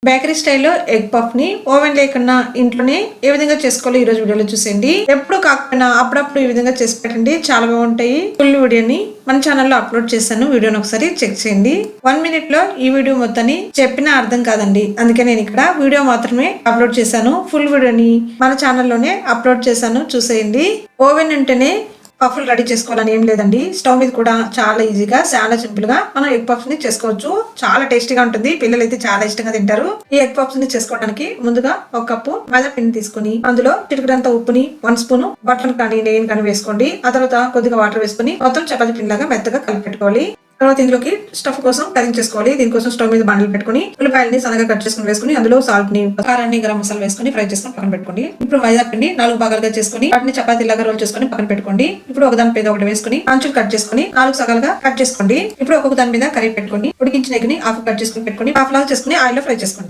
Bakery స్టైల్లో egg puff ని oven లేకుండా ఇంట్లోనే ఏ విధంగా చేసుకోవాలో ఈ రోజు వీడియోలో చూసేయండి. ఎప్పుడు కాకపోయినా అప్పుడప్పుడు ఈ విధంగా చేసి పెట్టండి, చాలా బాగుంటాయి. ఫుల్ వీడియోని మన ఛానల్లో అప్లోడ్ చేశాను, వీడియోని ఒకసారి చెక్ చేయండి. 1 minute లో ఈ వీడియో మొత్తాన్ని చెప్పినా అర్థం కాదండి, అందుకే నేను ఇక్కడ వీడియో మాత్రమే అప్లోడ్ చేశాను. ఫుల్ వీడియోని మన ఛానల్లోనే అప్లోడ్ చేశాను, చూసేయండి. ఓవెన్ ఉంటేనే పఫ్లు రెడీ చేసుకోవాలని ఏం లేదండి. స్టవ్ మీద కూడా చాలా ఈజీగా, చాలా సింపుల్ గా మనం ఎగ్ పఫ్స్ ని చేసుకోవచ్చు. చాలా టేస్టీగా ఉంటుంది, పిల్లలు అయితే చాలా ఇష్టంగా తింటారు. ఈ ఎగ్ పఫ్స్ ని చేసుకోవడానికి ముందుగా 1 కప్పు మైదా పిండి తీసుకుని అందులో చిటికెడంత ఉప్పుని, 1 స్పూన్ బటర్ కానీ నెయ్యిని కానీ వేసుకోండి. ఆ తర్వాత కొద్దిగా వాటర్ వేసుకుని మొత్తం చపాతీ పిండిలాగా మెత్తగా కలిపి పెట్టుకోవాలి. తర్వాత ఇందులోకి స్టఫ్ కోసం కరింగ్ చేసుకోవాలి. దీనికోసం స్టవ్ మీద బండలు పెట్టుకుని ఉల్లిపాయలని సన్నగా కట్ చేసుకుని వేసుకుని అందులో సాల్ట్ ని, కారాన్ని, గరం మసాలా వేసుకుని ఫ్రై చేసుకుని పక్కన పెట్టుకోండి. ఇప్పుడు మైదా పిండి 4 భాగాలుగా చేసుకుని వాటిని చపాతీలాగా రోల్ చేసుకుని పక్కన పెట్టుకోండి. ఇప్పుడు ఒకదాని మీద ఒకటి వేసుకుని అంచులు కట్ చేసుకుని 4 సగాలుగా కట్ చేసుకోండి. ఇప్పుడు ఒక్కొక్క దాని మీద కర్రీ పెట్టుకోండి. ఉడికించిన ఎగ్ని హాఫ్ కట్ చేసుకుని పెట్టుకుని హాఫ్ లాగా చేసుకుని ఆయిల్ లో ఫ్రై చేసుకోండి.